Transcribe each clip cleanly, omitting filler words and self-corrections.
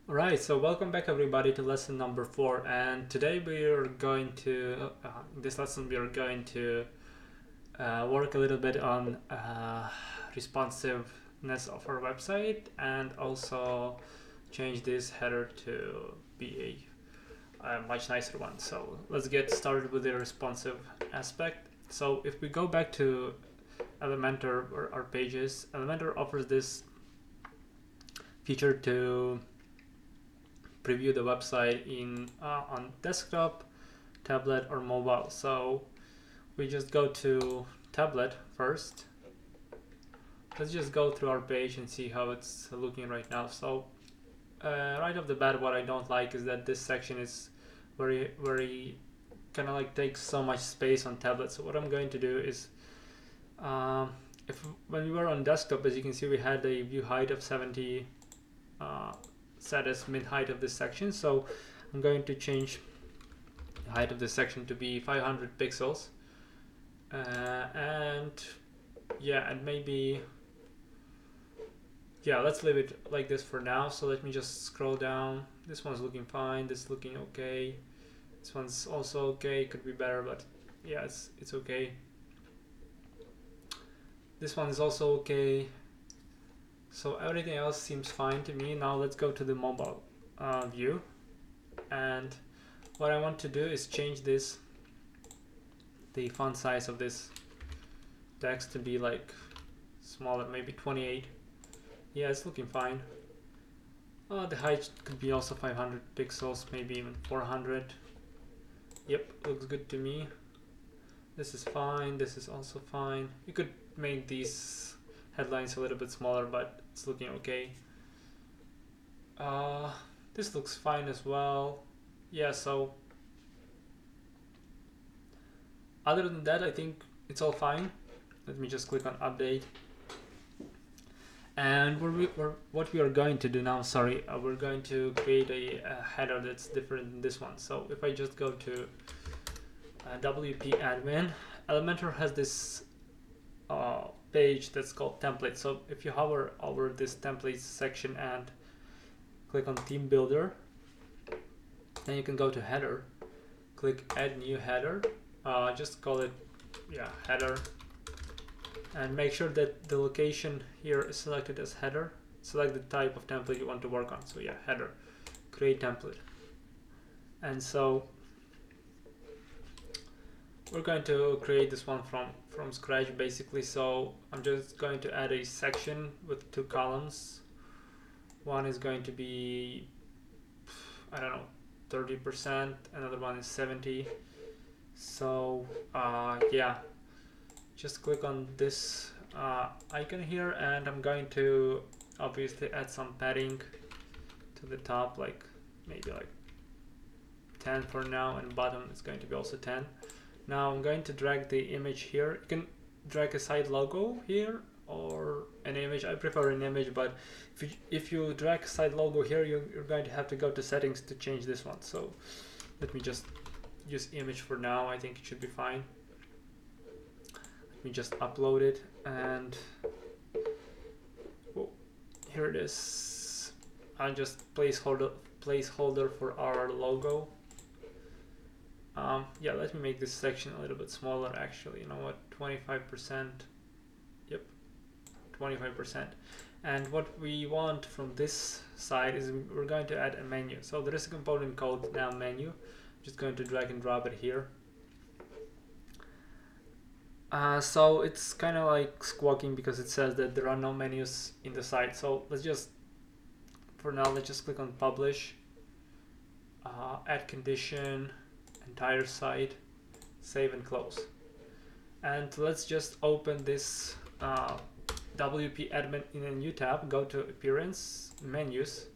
Alright, so welcome back everybody to lesson number 4, and today we are going to, in this lesson we are going to work a little bit on responsiveness of our website and also change this header to be a much nicer one. So let's get started with the responsive aspect. So if we go back to Elementor or our pages, Elementor offers this feature to preview the website in on desktop, tablet, or mobile. So we just go to tablet first. Let's just go through our page and see how it's looking right now. So right off the bat, what I don't like is that this section is very kind of like takes so much space on tablet. So what I'm going to do is when we were on desktop, as you can see, we had a view height of 70 set as mid height of this section. So I'm going to change the height of this section to be 500 pixels, and maybe let's leave it like this for now. So let me just scroll down. This one's looking fine, this is looking okay, this one's also okay, could be better, but yeah, it's okay. This one is also okay. So everything else seems fine to me. Now let's go to the mobile view, and what I want to do is change the font size of this text to be like smaller, maybe 28. Yeah, it's looking fine. The height could be also 500 pixels, maybe even 400. Yep, looks good to me. This is fine, this is also fine. You could make these headlines a little bit smaller, but it's looking okay. This looks fine as well. Yeah, so other than that, I think it's all fine. Let me just click on update. And what we are going to do now, we're going to create a header that's different than this one. So if I just go to WP admin, Elementor has this page that's called template. So if you hover over this templates section and click on theme builder, then you can go to header, click add new header, just call it header, and make sure that the location here is selected as header. Select the type of template you want to work on. So yeah, header, create template. And so we're going to create this one from scratch basically. So I'm just going to add a section with 2 columns. One is going to be, I don't know, 30%, another one is 70. So just click on this icon here, and I'm going to obviously add some padding to the top, like maybe like 10 for now, and bottom is going to be also 10. Now I'm going to drag the image here. You can drag a site logo here or an image. I prefer an image, but if you drag a site logo here, you're going to have to go to settings to change this one. So let me just use image for now. I think it should be fine. Let me just upload it, and here it is. I'll just placeholder for our logo. Let me make this section a little bit smaller actually. You know what, 25%. Yep, 25%. And what we want from this side is we're going to add a menu. So there is a component called now menu. I'm just going to drag and drop it here. So it's kind of like squawking because it says that there are no menus in the site. So let's just click on publish, add condition, entire site, save and close. And let's just open this WP admin in a new tab, go to appearance, menus,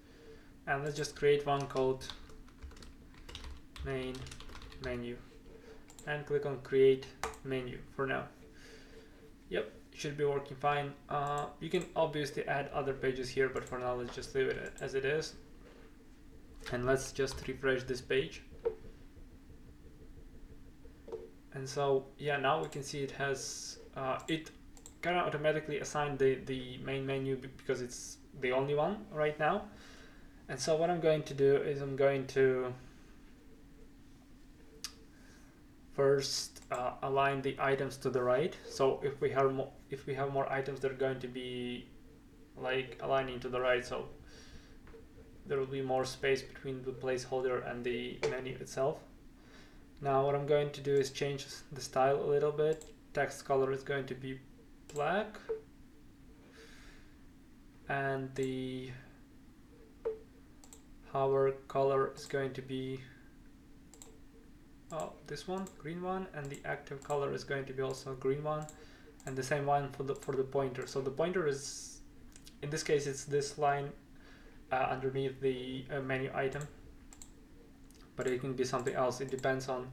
and let's just create one called main menu, and click on create menu for now. Yep, should be working fine. You can obviously add other pages here, but for now let's just leave it as it is. And let's just refresh this page. And so now we can see it has it kind of automatically assigned the main menu because it's the only one right now. And so what I'm going to do is I'm going to first align the items to the right. So if we have more items, they're going to be like aligning to the right. So there will be more space between the placeholder and the menu itself. Now what I'm going to do is change the style a little bit. Text color is going to be black, and the hover color is going to be this one, green one, and the active color is going to be also a green one, and the same one for the pointer. So the pointer is, in this case, it's this line underneath the menu item, but it can be something else. It depends on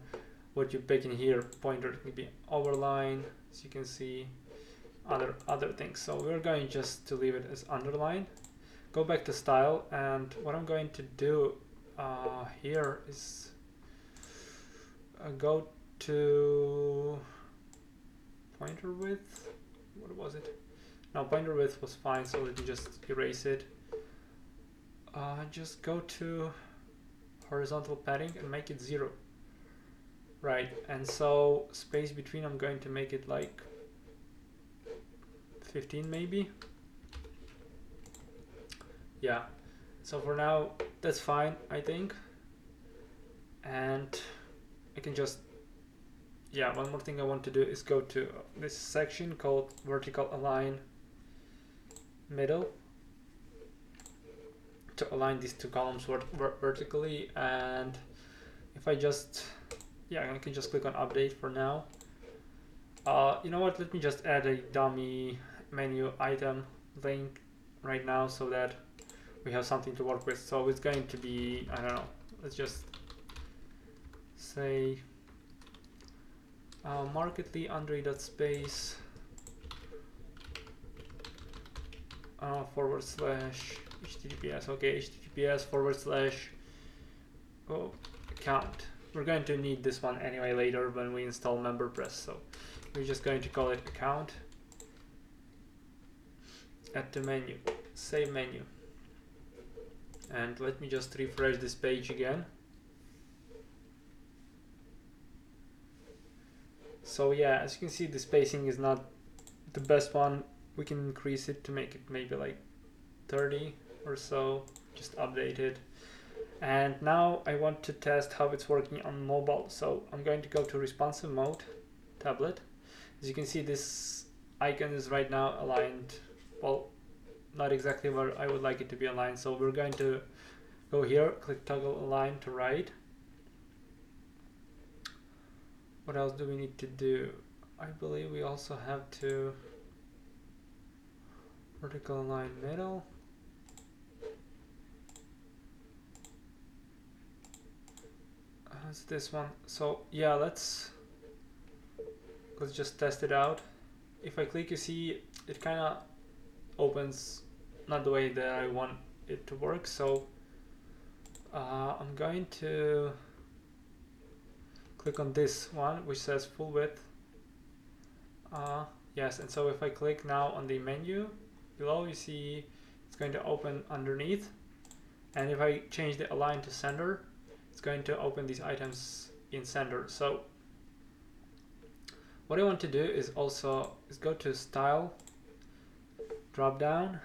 what you pick in here. Pointer can be overline, as you can see, other things. So we're going just to leave it as underline. Go back to style, and what I'm going to do here is go to pointer width. What was it? No, pointer width was fine, so let me just erase it. Just go to horizontal padding and make it 0. Right, and so space between, I'm going to make it like 15 maybe. Yeah, so for now that's fine, I think. And I can just, yeah, one more thing I want to do is go to this section called vertical align middle to align these two columns vertically. And if I just, yeah, I can just click on update for now. You know what, let me just add a dummy menu item link right now so that we have something to work with. So it's going to be, I don't know, let's just say markedly Andre.space / HTTPS. Okay, HTTPS / account. We're going to need this one anyway later when we install MemberPress, so we're just going to call it account. Add to menu, save menu, and let me just refresh this page again. So yeah, as you can see, the spacing is not the best one. We can increase it to make it maybe like 30 or so, just update it. And now I want to test how it's working on mobile. So I'm going to go to responsive mode, tablet. As you can see, this icon is right now aligned, well, not exactly where I would like it to be aligned. So we're going to go here, click toggle align to right. What else do we need to do? I believe we also have to vertical align middle. It's this one. So yeah, let's just test it out. If I click, you see it kind of opens not the way that I want it to work. So I'm going to click on this one which says full width. Yes, and so if I click now on the menu below, you see it's going to open underneath, and if I change the align to center, it's going to open these items in center. So what I want to do is also go to style, drop down,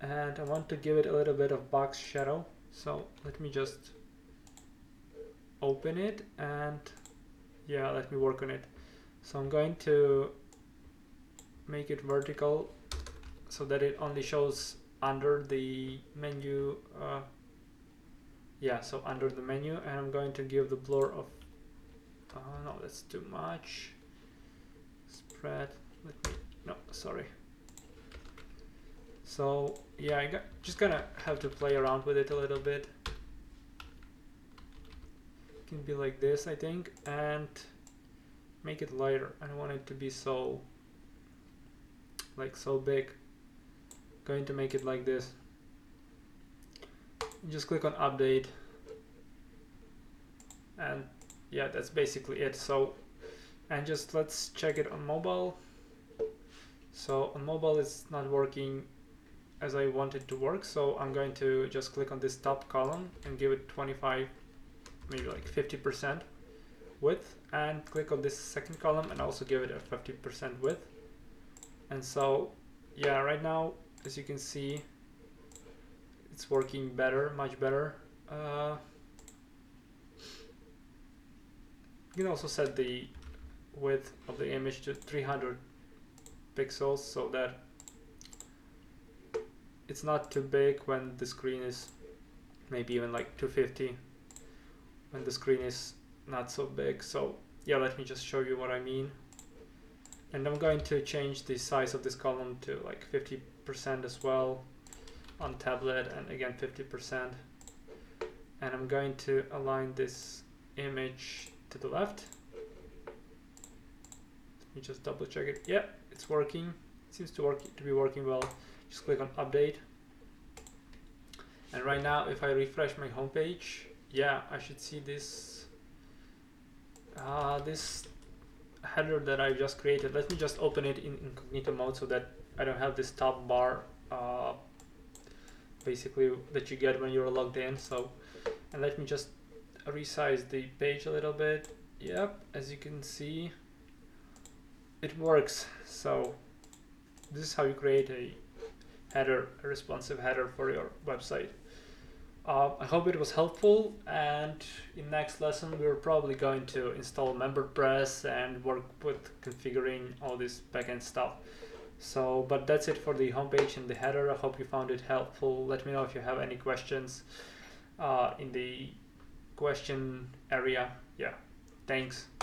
and I want to give it a little bit of box shadow. So let me just open it, and yeah, let me work on it. So I'm going to make it vertical so that it only shows under the menu. Yeah, so under the menu, and I'm going to give the blur of, no, that's too much. Spread, no, sorry. So yeah, just gonna have to play around with it a little bit. It can be like this, I think, and make it lighter. I don't want it to be so big. Going to make it like this. Just click on update, and yeah, that's basically it. So, and just let's check it on mobile. So on mobile it's not working as I want it to work. So I'm going to just click on this top column and give it 25, maybe like 50% width, and click on this second column and also give it a 50% width. And so yeah, right now, as you can see, it's working better, much better. You can also set the width of the image to 300 pixels so that it's not too big when the screen is maybe even like 250 when the screen is not so big. So yeah, let me just show you what I mean. And I'm going to change the size of this column to like 50% as well on tablet, and again 50%. And I'm going to align this image to the left. Let me just double check it. Yeah, it's working. It seems to be working well. Just click on update. And right now, if I refresh my homepage, yeah, I should see this this header that I just created. Let me just open it in incognito mode so that I don't have this top bar basically that you get when you're logged in. So, and let me just resize the page a little bit. Yep, as you can see, it works. So this is how you create a header, a responsive header for your website. I hope it was helpful, and in next lesson we're probably going to install MemberPress and work with configuring all this backend stuff. So, but that's it for the homepage and the header. I hope you found it helpful. Let me know if you have any questions in the question area. Yeah, thanks.